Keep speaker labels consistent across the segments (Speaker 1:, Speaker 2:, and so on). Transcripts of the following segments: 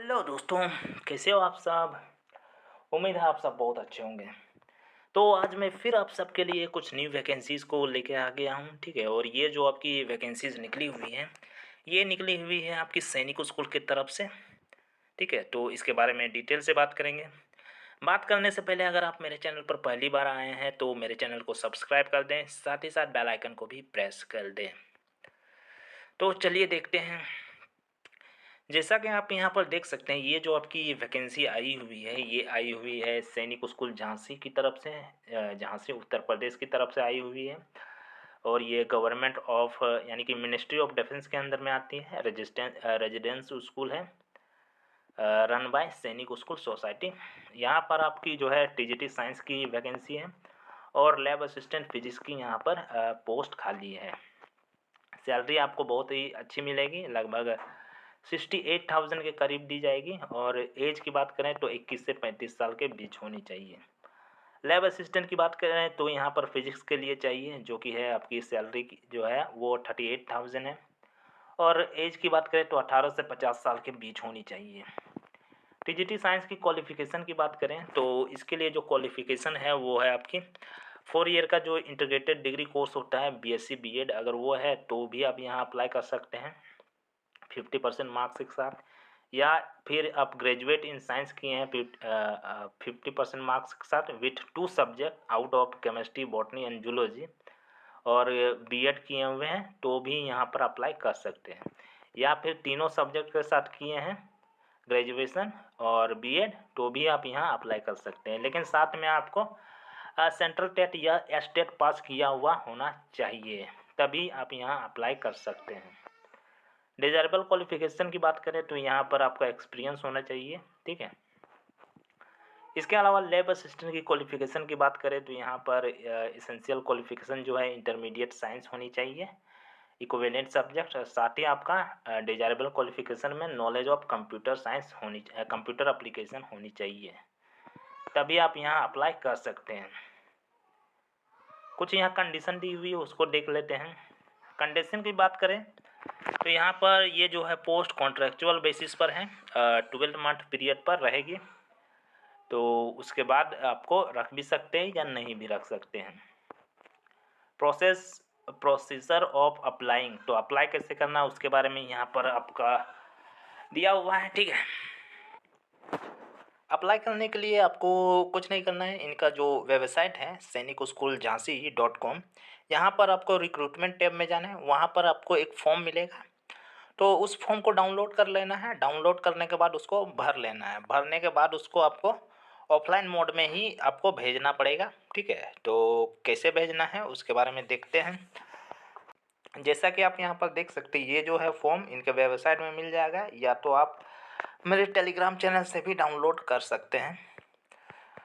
Speaker 1: Hello दोस्तों, कैसे हो आप सब। उम्मीद है आप सब बहुत अच्छे होंगे। तो आज मैं फिर आप सबके लिए कुछ न्यू वैकेंसीज़ को लेके आ गया हूँ, ठीक है। और ये जो आपकी वैकेंसीज़ निकली हुई हैं, ये निकली हुई है आपकी सैनिक स्कूल की तरफ से, ठीक है। तो इसके बारे में डिटेल से बात करेंगे। बात करने से पहले अगर आप मेरे चैनल पर पहली बार आए हैं तो मेरे चैनल को सब्सक्राइब कर दें, साथ ही साथ बेल आइकन को भी प्रेस कर दें। तो चलिए देखते हैं। जैसा कि आप यहाँ पर देख सकते हैं, ये जो आपकी वैकेंसी आई हुई है, ये आई हुई है सैनिक स्कूल झांसी की तरफ से, झांसी उत्तर प्रदेश की तरफ से आई हुई है। और ये गवर्नमेंट ऑफ यानी कि मिनिस्ट्री ऑफ डिफेंस के अंदर में आती है। रेजिडेंस स्कूल है, रन बाय सैनिक स्कूल सोसाइटी। यहाँ पर आपकी जो है टीजीटी साइंस की वैकेंसी है और लैब असिस्टेंट फिजिक्स की यहाँ पर पोस्ट खाली है। सैलरी आपको बहुत ही अच्छी मिलेगी, लगभग 68,000 के करीब दी जाएगी। और एज की बात करें तो 21 से 35 साल के बीच होनी चाहिए। लैब असिस्टेंट की बात करें तो यहाँ पर फिजिक्स के लिए चाहिए, जो कि है आपकी सैलरी की जो है वो 38,000 है। और एज की बात करें तो 18 से 50 साल के बीच होनी चाहिए। टीजीटी साइंस की क्वालिफ़िकेशन की बात करें तो इसके लिए जो क्वालिफ़िकेशन है वो है आपकी 4 ईयर का जो इंटीग्रेटेड डिग्री कोर्स होता है, बीएससी बीएड, अगर वो है तो भी आप यहाँ अप्लाई कर सकते हैं 50% मार्क्स के साथ। या फिर आप ग्रेजुएट इन साइंस किए हैं 50% मार्क्स के साथ with 2 subject out of chemistry, botany and zoology, और बीएड किए हुए हैं तो भी यहाँ पर अप्लाई कर सकते हैं। या फिर तीनों सब्जेक्ट के साथ किए हैं ग्रेजुएशन और बीएड तो भी आप यहाँ अप्लाई कर सकते हैं। लेकिन साथ में आपको सेंट्रल टेट या एस्टेट पास किया हुआ होना चाहिए, तभी आप यहाँ अप्लाई कर सकते हैं। डिजायरेबल क्वालिफिकेशन की बात करें तो यहाँ पर आपका एक्सपीरियंस होना चाहिए, ठीक है। इसके अलावा लैब असिस्टेंट की क्वालिफिकेशन की बात करें तो यहाँ पर एसेंशियल क्वालिफिकेशन जो है इंटरमीडिएट साइंस होनी चाहिए, इक्विवेलेंट सब्जेक्ट। साथ ही आपका डिजायरेबल क्वालिफिकेशन में नॉलेज ऑफ कंप्यूटर साइंस होनी, कंप्यूटर एप्लीकेशन होनी चाहिए, तभी आप यहाँ अप्लाई कर सकते हैं। कुछ यहाँ कंडीशन दी हुई है, उसको देख लेते हैं। कंडीशन की बात करें तो यहाँ पर ये जो है पोस्ट कॉन्ट्रेक्चुअल बेसिस पर है, 12 मंथ पीरियड पर रहेगी। तो उसके बाद आपको रख भी सकते हैं या नहीं भी रख सकते हैं। प्रोसीजर ऑफ अप्लाइंग, तो अप्लाई कैसे करना उसके बारे में यहाँ पर आपका दिया हुआ है, ठीक है। अप्लाई करने के लिए आपको कुछ नहीं करना है। इनका जो वेबसाइट है sainikschooljhansi.com, यहाँ पर आपको रिक्रूटमेंट टैब में जाना है। वहाँ पर आपको एक फॉर्म मिलेगा, तो उस फॉर्म को डाउनलोड कर लेना है। डाउनलोड करने के बाद उसको भर लेना है। भरने के बाद उसको आपको ऑफलाइन मोड में ही आपको भेजना पड़ेगा, ठीक है। तो कैसे भेजना है उसके बारे में देखते हैं। जैसा कि आप यहाँ पर देख सकते हैं, ये जो है फॉर्म इनके वेबसाइट में मिल जाएगा, या तो आप मेरे टेलीग्राम चैनल से भी डाउनलोड कर सकते हैं।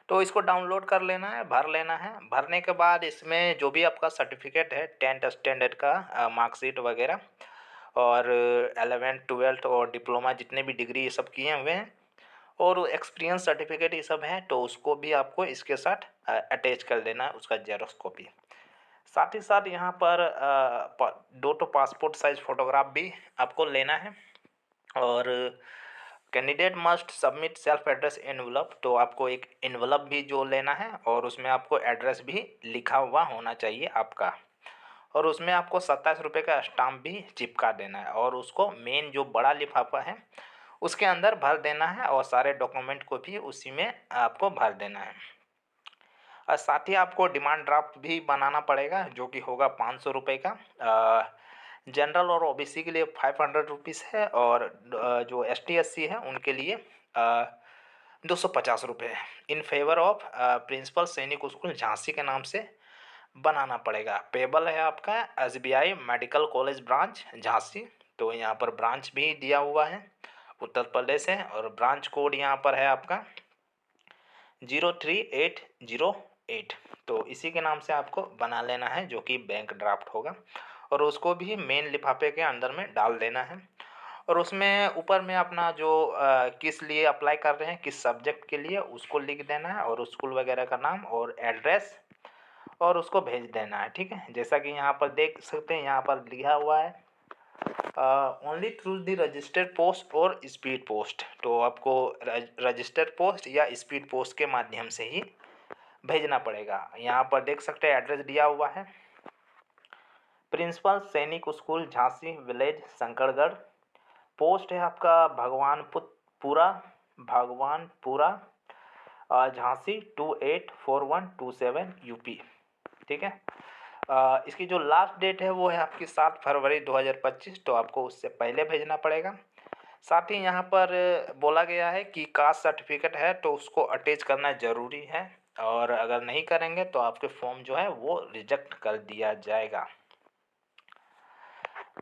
Speaker 1: तो इसको डाउनलोड कर लेना है, भर लेना है। भरने के बाद इसमें जो भी आपका सर्टिफिकेट है 10th स्टैंडर्ड का मार्कशीट वगैरह, और 11th 12th और डिप्लोमा जितने भी डिग्री ये सब किए हुए हैं, और एक्सपीरियंस सर्टिफिकेट ये सब है, तो उसको भी आपको इसके साथ अटैच कर देना है, उसका जेरॉक्स कॉपी। साथ ही साथ यहाँ पर 2 पासपोर्ट साइज फ़ोटोग्राफ भी आपको लेना है। और candidate must submit self address envelope, तो आपको एक एनवलप भी जो लेना है और उसमें आपको एड्रेस भी लिखा हुआ होना चाहिए आपका, और उसमें आपको 27 रुपये का स्टाम्प भी चिपका देना है, और उसको मेन जो बड़ा लिफाफा है उसके अंदर भर देना है, और सारे डॉक्यूमेंट को भी उसी में आपको भर देना है। और साथ ही आपको डिमांड ड्राफ्ट भी बनाना पड़ेगा, जो कि होगा 500 रुपये का। जनरल और ओबीसी के लिए 500 रुपीज़ है, और जो ST SC है उनके लिए 250 रुपये इन फेवर ऑफ प्रिंसिपल सैनिक स्कूल झांसी के नाम से बनाना पड़ेगा। पेबल है आपका SBI medical college branch Jhansi, तो यहाँ पर ब्रांच भी दिया हुआ है, उत्तर प्रदेश है, और ब्रांच कोड यहाँ पर है आपका 03808। तो इसी के नाम से आपको बना लेना है, जो कि बैंक ड्राफ्ट होगा, और उसको भी मेन लिफाफे के अंदर में डाल देना है। और उसमें ऊपर में अपना जो किस लिए अप्लाई कर रहे हैं, किस सब्जेक्ट के लिए, उसको लिख देना है, और स्कूल वगैरह का नाम और एड्रेस, और उसको भेज देना है, ठीक है। जैसा कि यहाँ पर देख सकते हैं, यहाँ पर लिखा हुआ है only through the registered post और स्पीड पोस्ट। तो आपको रजिस्टर्ड पोस्ट या स्पीड पोस्ट के माध्यम से ही भेजना पड़ेगा। यहाँ पर देख सकते हैं एड्रेस दिया हुआ है, प्रिंसिपल सैनिक school Jhansi village Shankargarh. Post है आपका भगवानपुरा झांसी 284127 यूपी। ठीक है। इसकी जो लास्ट डेट है वो है आपकी 7 फरवरी 2025। तो आपको उससे पहले भेजना पड़ेगा। साथ ही यहाँ पर बोला गया है कि कास्ट सर्टिफिकेट है तो उसको अटैच करना ज़रूरी है, और अगर नहीं करेंगे तो आपके फॉर्म जो है वो रिजेक्ट कर दिया जाएगा।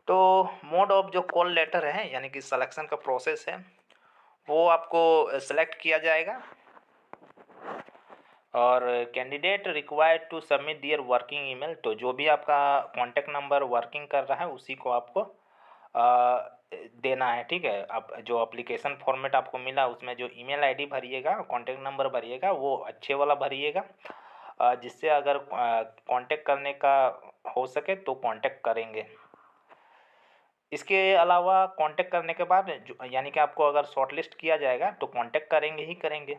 Speaker 1: तो मोड ऑफ जो कॉल लेटर है यानी कि सिलेक्शन का प्रोसेस है वो आपको सेलेक्ट किया जाएगा, और candidate required to submit their working email. तो जो भी आपका कॉन्टैक्ट नंबर वर्किंग कर रहा है उसी को आपको देना है। ठीक है। अब जो एप्लीकेशन फॉर्मेट आपको मिला उसमें जो ईमेल आईडी भरिएगा, कॉन्टैक्ट नंबर भरिएगा वो अच्छे वाला भरिएगा, जिससे अगर कॉन्टैक्ट करने का हो सके तो कॉन्टैक्ट करेंगे। इसके अलावा कांटेक्ट करने के बाद यानी कि आपको अगर शॉर्टलिस्ट किया जाएगा तो कांटेक्ट करेंगे ही करेंगे।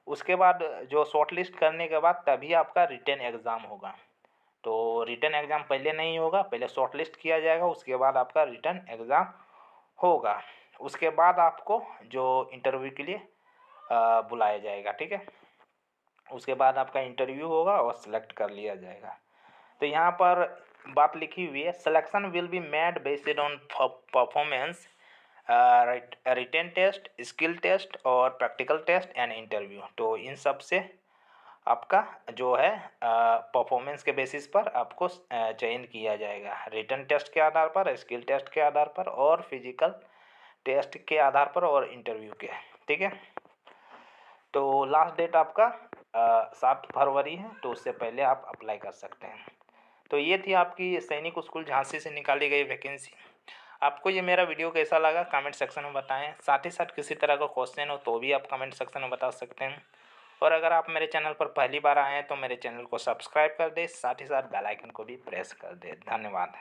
Speaker 1: उसके बाद जो शॉर्टलिस्ट करने के बाद तभी आपका रिटन एग्ज़ाम होगा। तो रिटन एग्ज़ाम पहले नहीं होगा, पहले शॉर्टलिस्ट किया जाएगा उसके बाद आपका रिटन एग्ज़ाम होगा। उसके बाद आपको जो इंटरव्यू के लिए बुलाया जाएगा। ठीक है। उसके बाद आपका इंटरव्यू होगा और सिलेक्ट कर लिया जाएगा। तो यहाँ पर बात लिखी हुई है, selection will be made based on performance, written test, skill test और प्रैक्टिकल टेस्ट एंड इंटरव्यू। तो इन सब से आपका जो है परफॉर्मेंस के बेसिस पर आपको चयन किया जाएगा, रिटन टेस्ट के आधार पर, स्किल टेस्ट के आधार पर और फिजिकल टेस्ट के आधार पर और इंटरव्यू के। ठीक है। तो लास्ट डेट आपका 7 फरवरी है, तो उससे पहले आप अप्लाई कर सकते हैं। तो ये थी आपकी सैनिक स्कूल झांसी से निकाली गई वैकेंसी। आपको ये मेरा वीडियो कैसा लगा कमेंट सेक्शन में बताएं। साथ ही साथ किसी तरह का क्वेश्चन हो तो भी आप कमेंट सेक्शन में बता सकते हैं। और अगर आप मेरे चैनल पर पहली बार आए हैं तो मेरे चैनल को सब्सक्राइब कर दें, साथ ही साथ बेल आइकन को भी प्रेस कर दें। धन्यवाद।